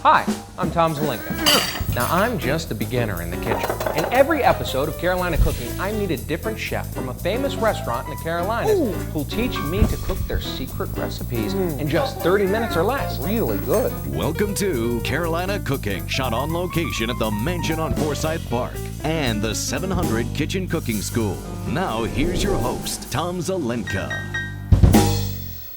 Hi, I'm Tom Zelenka. Now, I'm just a beginner in the kitchen. In every episode of Carolina Cooking, I meet a different chef from a famous restaurant in the Carolinas who'll teach me to cook their secret recipes in just 30 minutes or less. Really good. Welcome to Carolina Cooking, shot on location at the Mansion on Forsyth Park and the 700 Kitchen Cooking School. Now, here's your host, Tom Zelenka.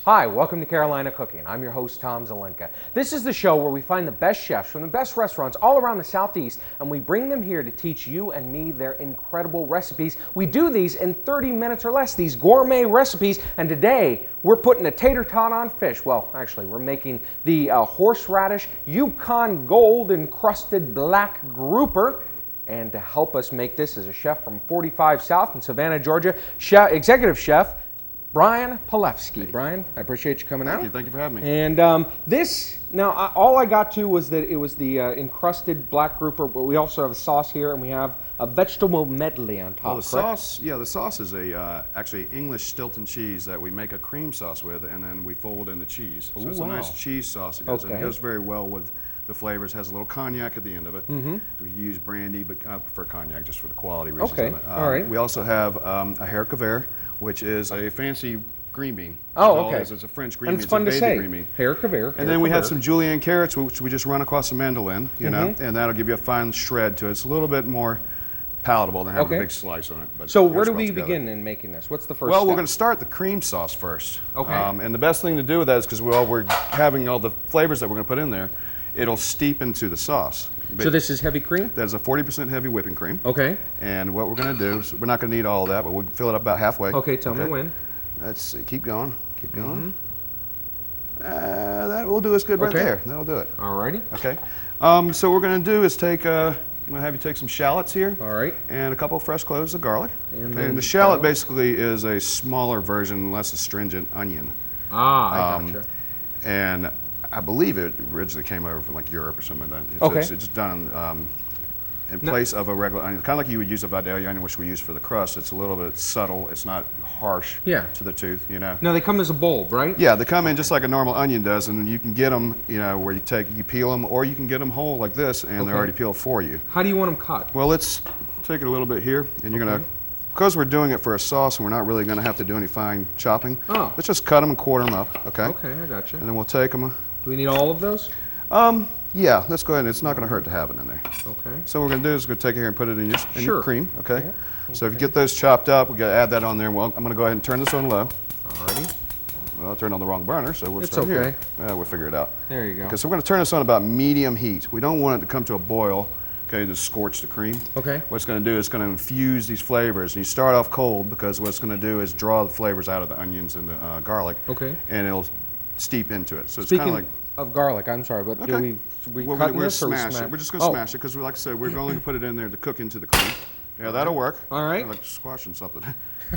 Hi, welcome to Carolina Cooking. I'm your host, Tom Zelenka. This is the show where we find the best chefs from the best restaurants all around the Southeast, and we bring them here to teach you and me their incredible recipes. We do these in 30 minutes or less, these gourmet recipes, and today we're putting a tater tot on fish. Well, actually, we're making the horseradish Yukon Gold encrusted black grouper. And to help us make this is a chef from 45 South in Savannah, Georgia, executive chef Brian Palefsky. Brian, I appreciate you coming out. Thank you for having me. And all I got to was that it was the encrusted black grouper, but we also have a sauce here, and we have a vegetable medley on top. Well, the sauce is actually English Stilton cheese that we make a cream sauce with, and then we fold in the cheese. So it's a nice cheese sauce. It goes very well with the flavors. Has a little cognac at the end of it. We use brandy, but I prefer cognac just for the quality reasons. Okay, all right. We also have a haricot, which is a fancy green bean. Oh, okay. It's a French green and bean. It's fun to say. Green bean. Haricot. And then we have some julienne carrots, which we just run across a mandolin, and that'll give you a fine shred to it. It's a little bit more palatable than having a big slice on it. But so where do we begin in making this? What's the first Well, step? we're going to start the cream sauce first. Okay. And the best thing to do with that is because we're having all the flavors that we're going to put in there, it'll steep into the sauce. So this is heavy cream? That's a 40% heavy whipping cream. Okay. And what we're going to do, so we're not going to need all of that, but we'll fill it up about halfway. Okay, tell me when. Let's see, keep going. That will do us good right there. That'll do it. Alrighty. Okay. So what we're going to do is I'm going to have you take some shallots here. All right. And a couple of fresh cloves of garlic. And the shallot basically is a smaller version, less astringent onion. Ah, I gotcha. And I believe it originally came over from like Europe or something like that. Okay. It's just done in place of a regular onion. Kind of like you would use a Vidalia onion, which we use for the crust. It's a little bit subtle. It's not harsh to the tooth, you know. Now they come as a bulb, right? Yeah, they come in just like a normal onion does, and you can get them, where you peel them, or you can get them whole like this, and they're already peeled for you. How do you want them cut? Well, let's take it a little bit here, and you're gonna, because we're doing it for a sauce, and we're not really gonna have to do any fine chopping. Let's just cut them and quarter them up, okay? Okay, I gotcha. And then we'll take them. Do we need all of those? Yeah, let's go ahead. It's not going to hurt to have it in there. Okay. So what we're going to do is we're going to take it here and put it in your cream, okay? Yeah. So if you get those chopped up, we're going to add that on there. Well, I'm going to go ahead and turn this on low. Alrighty. Well, I turned on the wrong burner, so we'll It's start okay. here. Yeah, we'll figure it out. There you go. Okay, so we're going to turn this on about medium heat. We don't want it to come to a boil, okay, to scorch the cream. Okay. What it's going to do is going to infuse these flavors. And you start off cold because what it's going to do is draw the flavors out of the onions and the garlic. Okay. And it'll steep into it. So it's kind of like... of garlic, I'm sorry, but do we cut this or smash it? We're just going to smash it because, like I said, we're going to put it in there to cook into the cream. Yeah, that'll work. All right. I like squashing something.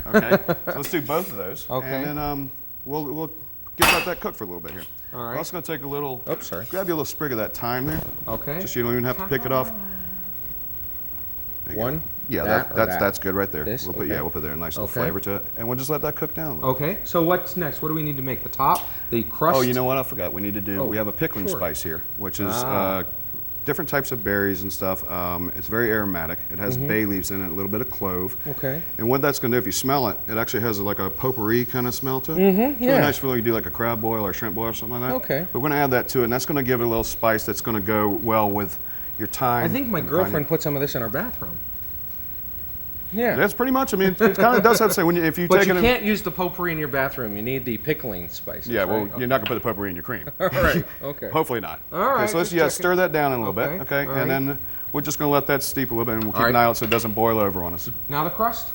Okay, so let's do both of those. Okay. And then we'll let that cook for a little bit here. All right. We're also going to take a little. Oops, sorry. Grab you a little sprig of that thyme there. Okay. Just so you don't even have to pick it off. One. Yeah, that's good right there. This? We'll put there a nice little flavor to it, and we'll just let that cook down a little. Okay. So what's next? What do we need to make? The top, the crust. Oh, you know what? I forgot. We need to do. We have a pickling spice here, which is different types of berries and stuff. It's very aromatic. It has bay leaves in it, a little bit of clove. Okay. And what that's going to do, if you smell it, it actually has like a potpourri kind of smell to it. It's really nice for when you do like a crab boil or shrimp boil or something like that. Okay. But we're going to add that to it, and that's going to give it a little spice that's going to go well with your thyme. I think my girlfriend put some of this in our bathroom. Yeah. That's pretty much. I mean, it kind of does have to say if you but take you it. can't use the potpourri in your bathroom. You need the pickling spices. Yeah, well, right? you're not gonna put the potpourri in your cream. All right. Okay. Hopefully not. All right. Okay, so let's stir that down a little bit. Okay. And then we're just gonna let that steep a little bit, and we'll keep an eye out so it doesn't boil over on us. Now the crust.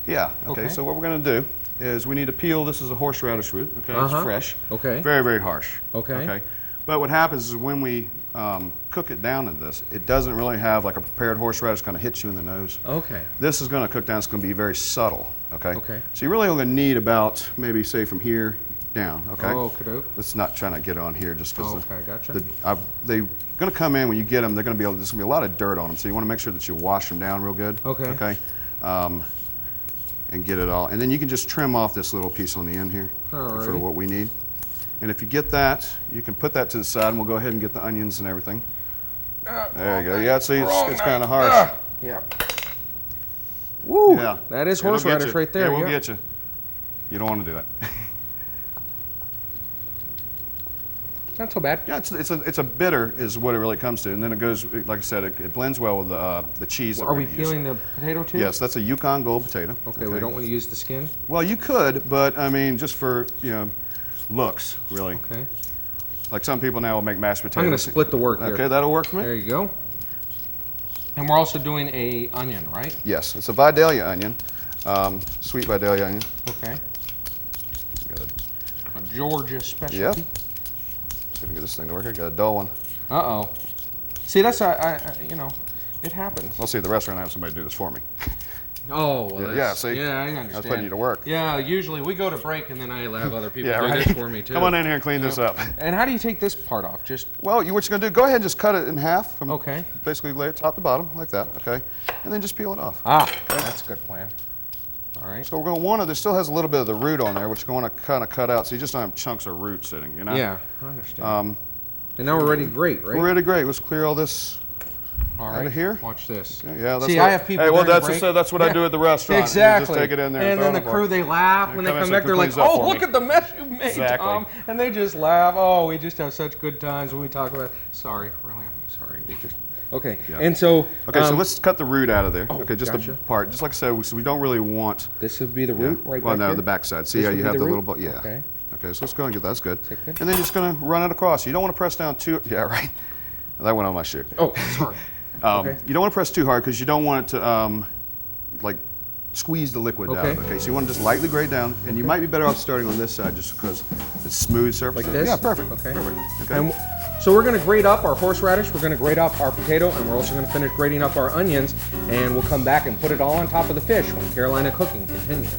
Yeah. Okay. So what we're gonna do is we need to peel. This is a horseradish root. Okay. It's fresh. Okay. Very, very harsh. Okay. Okay. But what happens is when we cook it down in this, it doesn't really have like a prepared horseradish kind of hits you in the nose. Okay. This is going to cook down. It's going to be very subtle. Okay. Okay. So you're really only going to need about maybe say from here down. Okay. Oh, okay. Let's not try to get on here just because. Okay, gotcha. They're going to come in when you get them. They're going to be able. There's going to be a lot of dirt on them, so you want to make sure that you wash them down real good. Okay. Okay. And get it all, and then you can just trim off this little piece on the end here for what we need. And if you get that, you can put that to the side, and we'll go ahead and get the onions and everything. There you go. Yeah, see, it's kind of harsh. Yeah. Woo! Yeah. That is horseradish right there. Yeah, we'll get you. You don't want to do that. Not so bad. Yeah, it's a bitter is what it really comes to, and then it goes, like I said, it blends well with the cheese. That Are we peeling the potato too? Yes, that's a Yukon Gold potato. Okay, we don't want to use the skin. Well, you could, but I mean, just for looks, really. Okay. Like some people now will make mashed potatoes. I'm going to split the work here. Okay, that'll work for me. There you go. And we're also doing a onion, right? Yes, it's a Vidalia onion, sweet Vidalia onion. Okay. A Georgia specialty. Yep. See if we can get this thing to work. I got a dull one. Uh-oh. See, that's, it happens. I'll see at the restaurant I have somebody do this for me. Oh, well, yeah, see? Yeah, I understand. That's putting you to work. Yeah, usually we go to break and then I have other people do right. this for me too. Come on in here and clean this up. And how do you take this part off? Just Well, what you're going to do, go ahead and just cut it in half. From Okay. Basically lay it top to bottom, like that, okay? And then just peel it off. That's a good plan. All right. So we're going to want to, there still has a little bit of the root on there, which you're going to kind of cut out so you just don't have chunks of root sitting, you know? Yeah, I understand. And now we're ready to grate, right? We're ready to grate. Let's clear all this out of here. Watch this. Okay, yeah, that's See, what, I have people. Hey, well, during the break. that's what I do at the restaurant. Exactly. You just take it in there. And then the crew, they laugh when they come back. They're like, "Oh, look at the mess you made, Exactly. Tom!" And they just laugh. Oh, we just have such good times when we talk about. Sorry, really, I'm sorry. We just. Okay. Yeah. And so. Okay, so let's cut the root out of there. Oh, Okay, just gotcha. the part. Just like I said, so we don't really want. This would be the root, right? Well, back no, here? the back side. See This how would you be have the root? little, yeah. Okay. Okay, so let's go and get that. That's good. Good. And then just going to run it across. You don't want to press down too. Yeah, right. That went on my shoe. Oh, sorry. Okay. You don't want to press too hard because you don't want it to like squeeze the liquid out. Okay, so you want to just lightly grate down, and you might be better off starting on this side just because it's smooth surface. Like this? Yeah, perfect. Okay. Perfect. Okay. And so we're going to grate up our horseradish, we're going to grate up our potato, and we're also going to finish grating up our onions, and we'll come back and put it all on top of the fish when Carolina Cooking continues.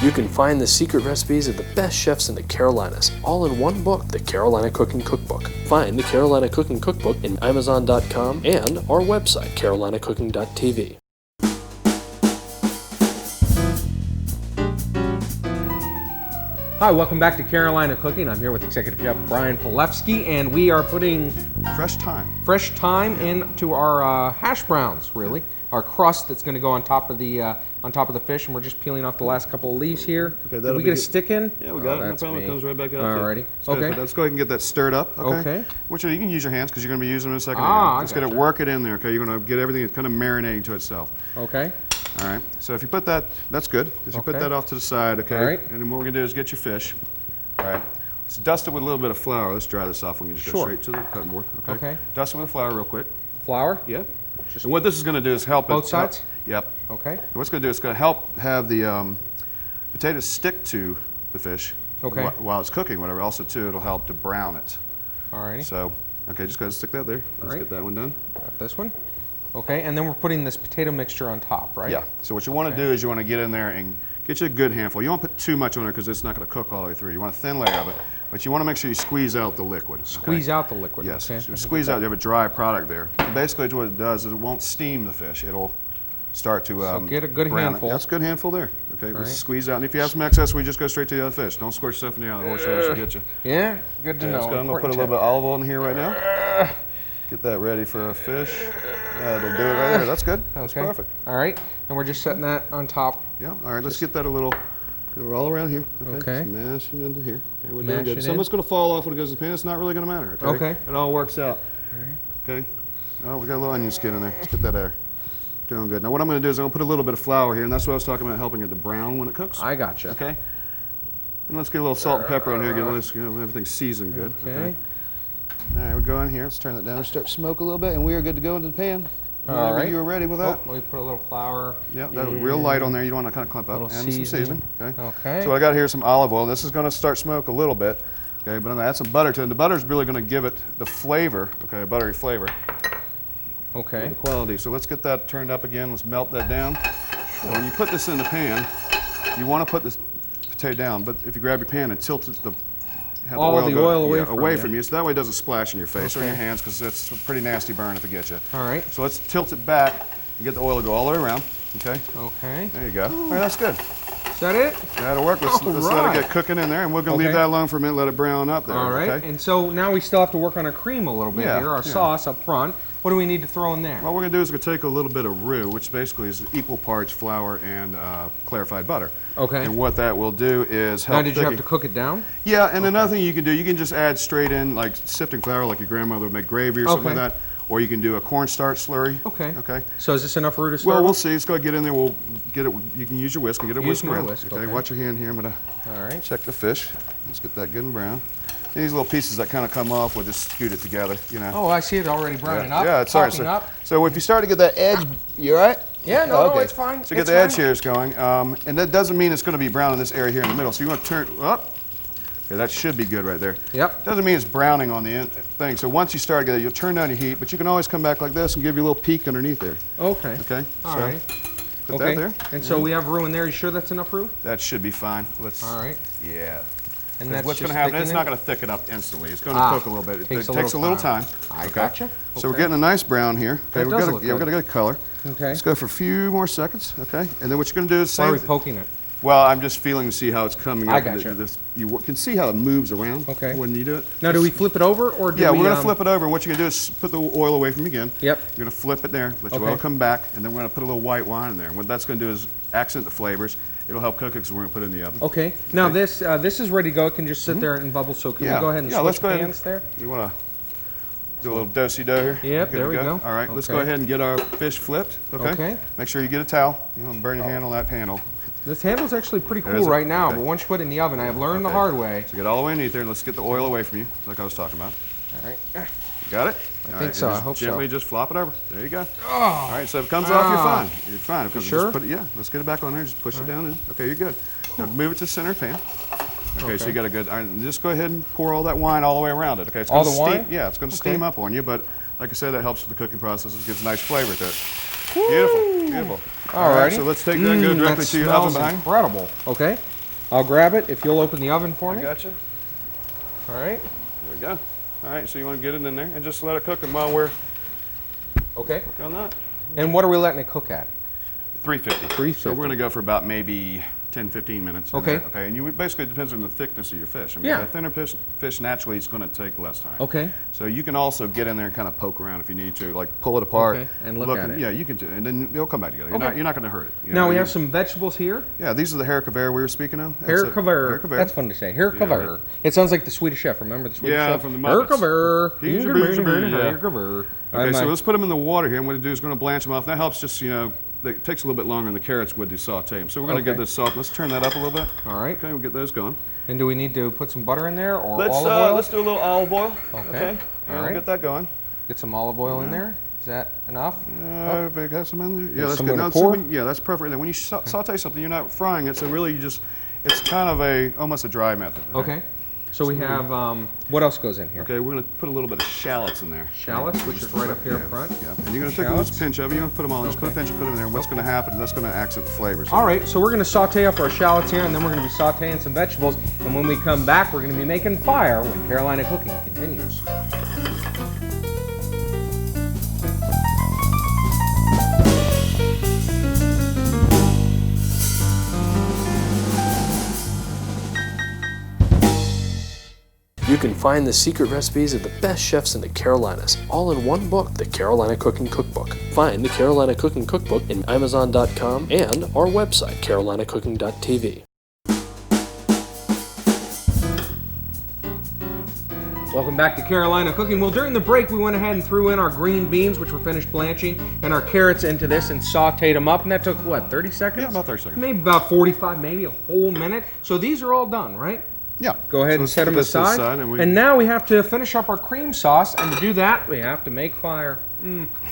You can find the secret recipes of the best chefs in the Carolinas, all in one book, the Carolina Cooking Cookbook. Find the Carolina Cooking Cookbook in Amazon.com and our website, carolinacooking.tv. Hi, welcome back to Carolina Cooking. I'm here with Executive Chef Brian Pilevsky, and we are putting Fresh thyme into our hash browns, really. Our crust that's going to go on top of the fish, and we're just peeling off the last couple of leaves here. Okay, Did we get a stick in? Yeah, we got it. No problem. It comes right back out. Alrighty. Okay. Let's go ahead and get that stirred up. Okay. Okay. Which you can use your hands because you're going to be using them in a second. Let's get it, gotcha. work it in there. Okay, you're going to get everything. It's kind of marinating to itself. Okay. All right. So if you put that, that's good. If you put Okay. that off to the side, okay. All right. And then what we're going to do is get your fish. All right. Let's dust it with a little bit of flour. Let's dry this off. We can just go Sure. straight to the cutting board. Okay. Okay. Dust it with flour real quick. Flour? Yep. And what this is going to do is help Both it. sides? Yep. Okay. And what's going to do is going to help have the potatoes stick to the fish. Okay. While it's cooking, whatever. Also, too, it'll help to brown it. Alrighty. So, okay, just go ahead and stick that there. Let's right. get that one done. Got this one. Okay, and then we're putting this potato mixture on top, right? Yeah. So what you want to do is you want to get in there and get you a good handful. You don't put too much on there because it's not going to cook all the way through. You want a thin layer of it, but you want to make sure you squeeze out the liquid. Okay? Squeeze out the liquid. Yes. Okay. So squeeze out. You have a dry product there. And basically, what it does is it won't steam the fish. It'll start to get a good brown handful. It. That's a good handful there. Okay. Let's right. squeeze out. And if you have some excess, we just go straight to the other fish. Don't squirt stuff in the other. Horseradish will get you. Yeah, good to know. I'm going to put a little bit of olive oil in here right now. Get that ready for a fish. Yeah, it'll do it right there. That's good. That's Okay. perfect. All right, and we're just setting that on top. Yeah. All right. Let's get that a little. Go all around here. Okay. Just mash it into here. Okay. We're Mash doing it good. in. Some of it's going to fall off when it goes in the pan. It's not really going to matter. Okay. Okay. It all works out. Okay. Oh, we got a little onion skin in there. Let's get that there. Doing good. Now what I'm going to do is I'm going to put a little bit of flour here, and that's what I was talking about, helping it to brown when it cooks. I gotcha. Okay. And let's get a little salt and pepper on here. Get this, everything seasoned good. Okay. All right, we'll go in here. Let's turn it down and start to smoke a little bit, and we are good to go into the pan. All Whenever right. you are ready with that. Oh, we put a little flour. Yeah, that was real light on there. You don't want to kind of clump up. Little And some seasoning. Okay. Okay. So what I got here is some olive oil. This is going to start smoke a little bit. Okay, but I'm going to add some butter to it. And the butter is really going to give it the flavor. Okay, a buttery flavor. Okay. The quality. So let's get that turned up again. Let's melt that down. When you put this in the pan, you want to put this potato down. But if you grab your pan and tilt it have all the oil away, away from you, so that way it doesn't splash in your face or in your hands, because it's a pretty nasty burn if it gets you. All right. So let's tilt it back and get the oil to go all the way around. Okay. Okay. There you go. All right, that's good. Is that it? That'll work. Let's let it get cooking in there, and we're going to leave that alone for a minute, let it brown up there. All right. Okay? And so now we still have to work on our cream a little bit here, our sauce up front. What do we need to throw in there? What we're going to do is we're going to take a little bit of roux, which basically is equal parts flour and clarified butter. Okay. And what that will do is help. Now, did you have to cook it down? Yeah, and another thing you can do, you can just add straight in, like sifting flour, like your grandmother would make gravy or something like that. Or you can do a cornstarch slurry. Okay. Okay. So is this enough roux to start? Well, we'll see. Let's go get in there. We'll get it. You can use your whisk and get it whisked around. Okay. Watch your hand here. I'm going to check the fish. Let's get that good and brown. These little pieces that kind of come off, we'll just scoot it together, you know. Oh, I see it already browning up. Yeah, it's all right. So if you start to get that edge, you all right? Yeah, no, it's fine. So get the edge hairs going, and that doesn't mean it's going to be brown in this area here in the middle. So you want to turn up. Okay, that should be good right there. Yep. Doesn't mean it's browning on the thing. So once you start to get it, you'll turn down your heat, but you can always come back like this and give you a little peek underneath there. Okay. Okay. All right. Put that there. And so we have roux in there. You sure that's enough roux? That should be fine. All right. Yeah. And that's what's going to happen, it's not going to thicken up instantly. It's going to cook a little bit. It takes a little time. I gotcha. So we're getting a nice brown here. Okay, we've got a good color. Okay. Let's go for a few more seconds. Okay, and then what you're going to do is Why are we poking it? Well, I'm just feeling to see how it's coming up. I gotcha. You can see how it moves around when you do it. Now, do we flip it over, or do we... Yeah, we're going to flip it over, and what you're going to do is put the oil away from you again. Yep. You're going to flip it there, let your oil come back, and then we're going to put a little white wine in there. What that's going to do is accent the flavors. It'll help cook it because we're going to put it in the oven. Okay. Now, this is ready to go. It can just sit there and bubble, so can we go ahead and switch pans there? You want to do a little do-si-do here? Yep, there we go. All right, let's go ahead and get our fish flipped. Okay. Make sure you get a towel. You don't burn your hand on that handle. This handle's actually pretty cool right now, but once you put it in the oven, I have learned the hard way. So get all the way underneath there, and let's get the oil away from you, like I was talking about. All right. You got it? I think so. I hope so. Gently just flop it over. There you go. Oh. All right, so if it comes off, you're fine. You're fine. You sure? Let's get it back on there. Just push it down in. Okay, you're good. Now move it to the center pan. Okay, so you got a good. Just go ahead and pour all that wine all the way around it. Okay, it's all the wine? Yeah, it's going to steam up on you, but like I said, that helps with the cooking process. It gives a nice flavor to it. Beautiful, beautiful. All right, so let's take that and go directly to your oven behind. Incredible. Okay, I'll grab it if you'll open the oven for me. I gotcha. All right. There we go. All right, so you want to get it in there and just let it cook, and while we're working on that. And what are we letting it cook at? 350. 350. So we're going to go for about maybe 10, 15 minutes. Okay. Okay, and basically it depends on the thickness of your fish. I mean, the thinner fish naturally it's going to take less time. Okay. So you can also get in there and kind of poke around if you need to, like pull it apart and look at it. Yeah, you can do it, and then they'll come back together. You're not going to hurt it. Now we have some vegetables here. Yeah, these are the haricot vert we were speaking of. Haricot vert. That's fun to say. Haricot vert. It sounds like the Swedish Chef. Remember the Swedish Chef? Yeah, from the Muppets. Haricot vert. Haricot vert. Okay, so let's put them in the water here. And what we do is going to blanch them off. That helps just, it takes a little bit longer than the carrots would to saute them. So we're going to get this soft. Let's turn that up a little bit. All right. Okay, we'll get those going. And do we need to put some butter in there or olive oil? Let's do a little olive oil. Okay. All right. We'll get that going. Get some olive oil in there. Is that enough? Have some in there. Yeah, that's good. Now, that's perfect. And then when you saute something, you're not frying it. So really, it's kind of almost a dry method. Okay. So we have, what else goes in here? Okay, we're going to put a little bit of shallots in there. Shallots, which is right up here up front. Yeah, and you're going to take a little pinch of it. You don't put them all. Just put a pinch and put them in there. And what's going to happen is that's going to accent the flavors. All right, so we're going to saute up our shallots here, and then we're going to be sauteing some vegetables. And when we come back, we're going to be making fire when Carolina Cooking continues. You can find the secret recipes of the best chefs in the Carolinas, all in one book, the Carolina Cooking Cookbook. Find the Carolina Cooking Cookbook in Amazon.com and our website, carolinacooking.tv. Welcome back to Carolina Cooking. Well, during the break, we went ahead and threw in our green beans, which were finished blanching, and our carrots into this and sauteed them up. And that took, what, 30 seconds? Yeah, about 30 seconds. Maybe about 45, maybe a whole minute. So these are all done, right? Yeah. Go ahead and set them aside. And now we have to finish up our cream sauce, and to do that, we have to make fire.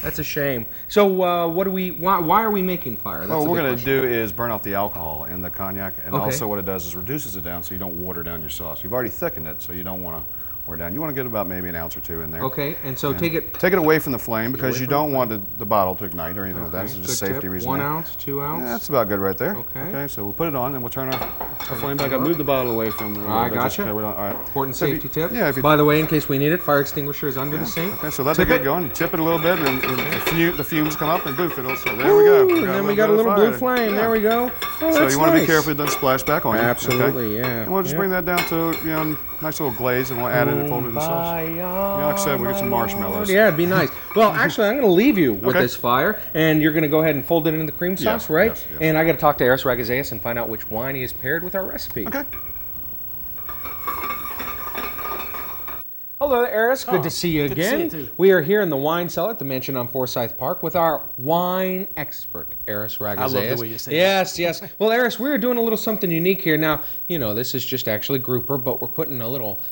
That's a shame. So why are we making fire? Well, what we're going to do is burn off the alcohol in the cognac, and also what it does is reduces it down so you don't water down your sauce. You've already thickened it, so you don't want to water down. You want to get about maybe an ounce or two in there. Okay, and so take it away from the flame because you don't want the bottle to ignite or anything like that. It's just safety reasons. 1 ounce, 2 ounces? Yeah, that's about good right there. Okay. Okay, so we'll put it on and we'll turn off flame back up. Move the bottle away from the... I gotcha. Okay, all right. Important safety tip. Yeah. By the way, in case we need it, fire extinguisher is under the sink. Okay, so let that get going. You tip it a little bit, and the fumes come up, and boof, it'll... So there we go. And then we got a little blue flame. There we go. Oh, so that's you want to nice. be careful it doesn't splash back on you. Absolutely, okay? yeah. And we'll just bring that down to, nice little glaze, and we'll add it and fold it in the sauce. Like I said, we get some marshmallows. Yeah, it'd be nice. Well, actually, I'm going to leave you with this fire, and you're going to go ahead and fold it into the cream sauce, right? Yes. And I got to talk to Eris Ragazeas and find out which wine he has paired with our recipe. Okay. Hello, Eris. Good to see you again. to see you too. We are here in the wine cellar at the mansion on Forsyth Park with our wine expert, Eris Ragazeas. I love the way you say that. Yes. Well, Eris, we are doing a little something unique here. Now, this is just actually grouper, but we're putting a little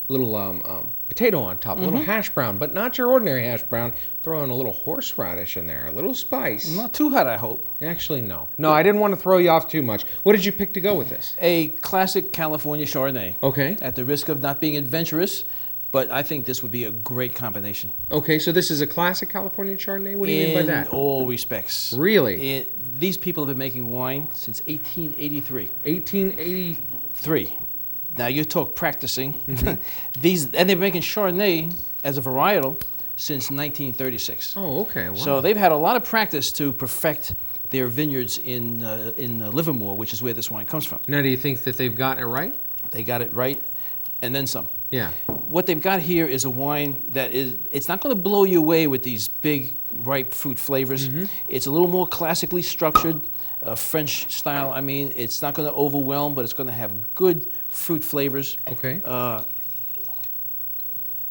potato on top, a little hash brown, but not your ordinary hash brown. Throwing a little horseradish in there, a little spice. Not too hot, I hope. Actually, no. No, I didn't want to throw you off too much. What did you pick to go with this? A classic California Chardonnay. Okay. At the risk of not being adventurous, but I think this would be a great combination. Okay, so this is a classic California Chardonnay? What do you mean by that? In all respects. Really? These people have been making wine since 1883. 1883. Now you talk practicing. And they've been making Chardonnay as a varietal since 1936. Oh, okay. Wow. So they've had a lot of practice to perfect their vineyards in Livermore, which is where this wine comes from. Now, do you think that they've gotten it right? They got it right, and then some. Yeah. What they've got here is a wine that it's not going to blow you away with these big, ripe fruit flavors. It's a little more classically structured, French style. I mean, it's not going to overwhelm, but it's going to have good fruit flavors. Okay.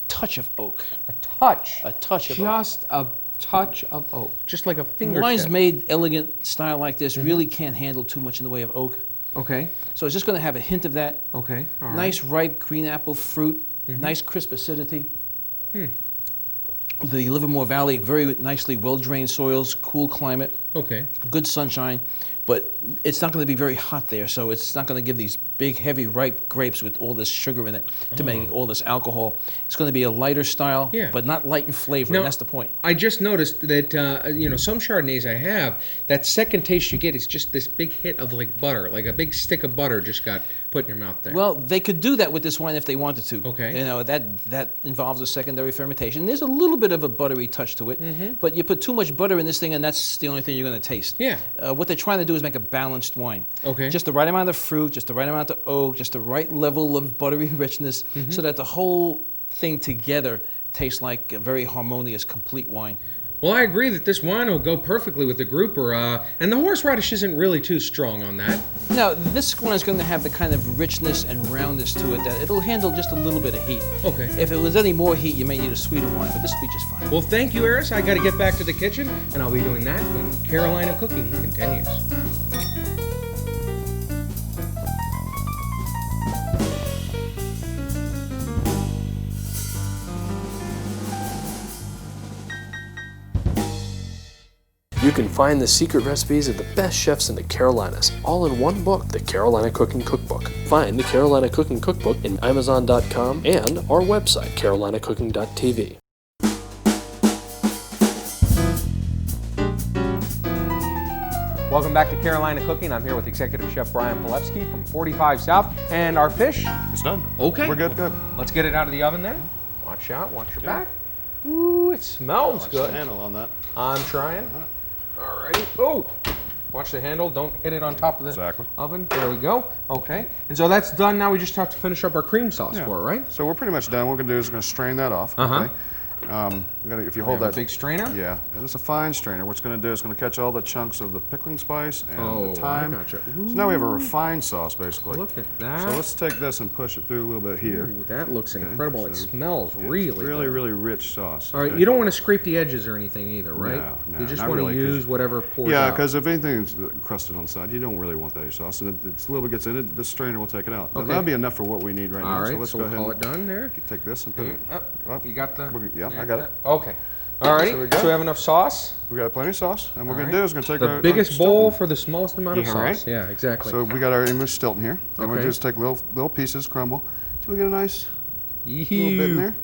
Touch of oak. A touch. A touch of oak. Just a touch of oak. Just like a fingertip. Wines made elegant style like this really can't handle too much in the way of oak. Okay. So it's just going to have a hint of that. Okay. All right. Nice ripe green apple fruit. Nice crisp acidity. The Livermore Valley, very nicely well-drained soils, cool climate. Okay. Good sunshine, but it's not going to be very hot there, so it's not going to give these big, heavy, ripe grapes with all this sugar in it to make all this alcohol. It's going to be a lighter style, but not light in flavor, Now, and that's the point. I just noticed that, some Chardonnays I have, that second taste you get is just this big hit of like butter, like a big stick of butter just got put in your mouth there. Well, they could do that with this wine if they wanted to. Okay. That involves a secondary fermentation. There's a little bit of a buttery touch to it, but you put too much butter in this thing, and that's the only thing you're going to taste. Yeah. What they're trying to do is make a balanced wine. Okay. Just the right amount of fruit, just the right amount of oak, just the right level of buttery richness, so that the whole thing together tastes like a very harmonious, complete wine. Well, I agree that this wine will go perfectly with the grouper, and the horseradish isn't really too strong on that. Now, this one is going to have the kind of richness and roundness to it that it'll handle just a little bit of heat. Okay. If it was any more heat, you may need a sweeter wine, but this will be just fine. Well, thank you, Eris. I got to get back to the kitchen, and I'll be doing that when Carolina Cooking continues. You can find the secret recipes of the best chefs in the Carolinas, all in one book, the Carolina Cooking Cookbook. Find the Carolina Cooking Cookbook in Amazon.com and our website, carolinacooking.tv. Welcome back to Carolina Cooking. I'm here with Executive Chef Brian Pilevsky from 45 South, and our fish. It's done. Okay. We're good. Let's get it out of the oven then. Watch out, watch your back. Ooh, it smells Watch good. the handle on that. I'm trying. Alrighty. Oh, watch the handle. Don't hit it on top of the oven. There we go. Okay. And so that's done. Now we just have to finish up our cream sauce for it, right? So we're pretty much done. What we're going to do is we're going to strain that off. Okay? If you hold that big strainer? Yeah, and it's a fine strainer. What's going to do is going to catch all the chunks of the pickling spice and the thyme. I gotcha. So now we have a refined sauce, basically. Look at that. So let's take this and push it through a little bit here. Ooh, that looks incredible. So it smells really good. really rich sauce. All right, you don't want to scrape the edges or anything either, right? No, you just not want really, to use whatever pours out. Yeah, because if anything's crusted on the side, you don't really want that in your sauce. And if a little bit gets in it, the strainer will take it out. Okay. That'll be enough for what we need right now. All right, so let's go we'll ahead call and it done there. take this and put it up. You got the? Yeah, I got it. Okay. All righty, So we have enough sauce. We got plenty of sauce, and what we're going to do is we're going to take the biggest bowl for the smallest amount of sauce. Right? Yeah, exactly. So we got our English Stilton here. And we're Okay. just take little pieces, crumble, till we get a nice little Ew. bit in there.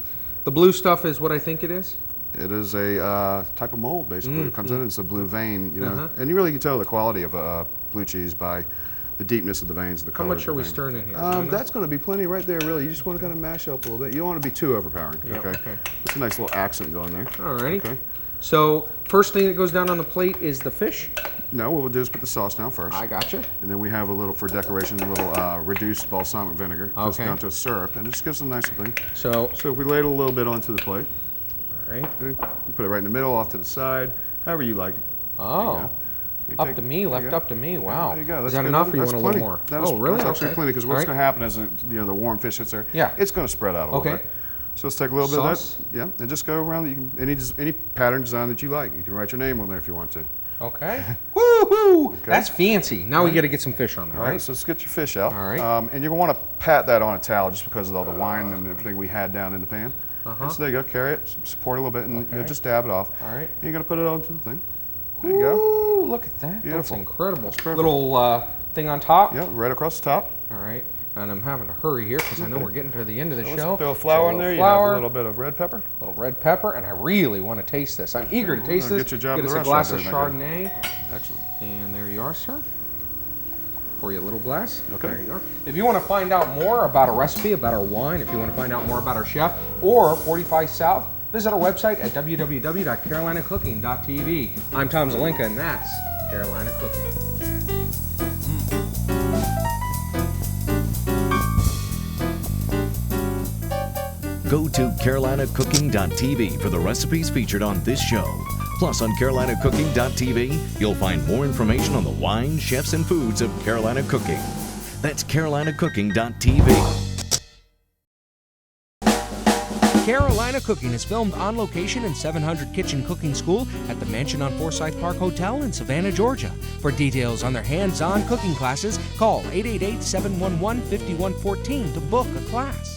The blue stuff is what I think it is? It is a type of mold, basically. It comes in, it's a blue vein, you know. And you really can tell the quality of blue cheese by the deepness of the veins, the How color. much are we stirring in here? That's going to be plenty right there, really. You just want to kind of mash up a little bit. You don't want to be too overpowering. Yeah, okay. It's a nice little accent going there. Alrighty. Okay. So first thing that goes down on the plate is the fish. No, what we'll do is put the sauce down first. I gotcha. And then we have a little, for decoration, a little reduced balsamic vinegar. Just Okay. down to a syrup, and it just gives a nice thing. So, So if we ladle a little bit onto the plate, alright. okay, you put it right in the middle, off to the side, however you like it. Oh. You Up take- to me, there left you go. up to me. Wow. There you go. Is That's that good. enough, or you That's want a little plenty. more? That is, Oh, really? That's actually Okay. plenty, because what's Alright. going to happen is, the warm fish hits there. Yeah. It's going to spread out a little Okay. bit. So let's take a little Sauce? bit of that. Yeah, and just go around. You can any pattern design that you like. You can write your name on there if you want to. Okay. Woohoo! That's fancy. Now we got to get some fish on there, All right, right? so let's get your fish out. All right. And you're going to want to pat that on a towel just because of all the wine and everything we had down in the pan. And so there you go. Carry it, support it a little bit, and Okay. just dab it off. All right. And you're going to put it onto the thing. There you go. Ooh, look at that. Beautiful. That's incredible. That's perfect. Little thing on top. Yeah, right across the top. All right. And I'm having to hurry here because I know we're getting to the end of the So show. let's throw a flour in So there. You flour, have a little bit of red pepper. little red pepper, and I really want to taste this. I'm eager to taste gonna this. get your job Get at us the a glass of restaurant Chardonnay. Excellent. And there you are, sir. Pour you a little glass. Okay. There you are. If you want to find out more about a recipe, about our wine, if you want to find out more about our chef or 45 South, visit our website at www.carolinacooking.tv. I'm Tom Zelenka, and that's Carolina Cooking. Go to carolinacooking.tv for the recipes featured on this show. Plus, on carolinacooking.tv, you'll find more information on the wine, chefs, and foods of Carolina Cooking. That's carolinacooking.tv. Carolina Cooking is filmed on location in 700 Kitchen Cooking School at the Mansion on Forsyth Park Hotel in Savannah, Georgia. For details on their hands-on cooking classes, call 888-711-5114 to book a class.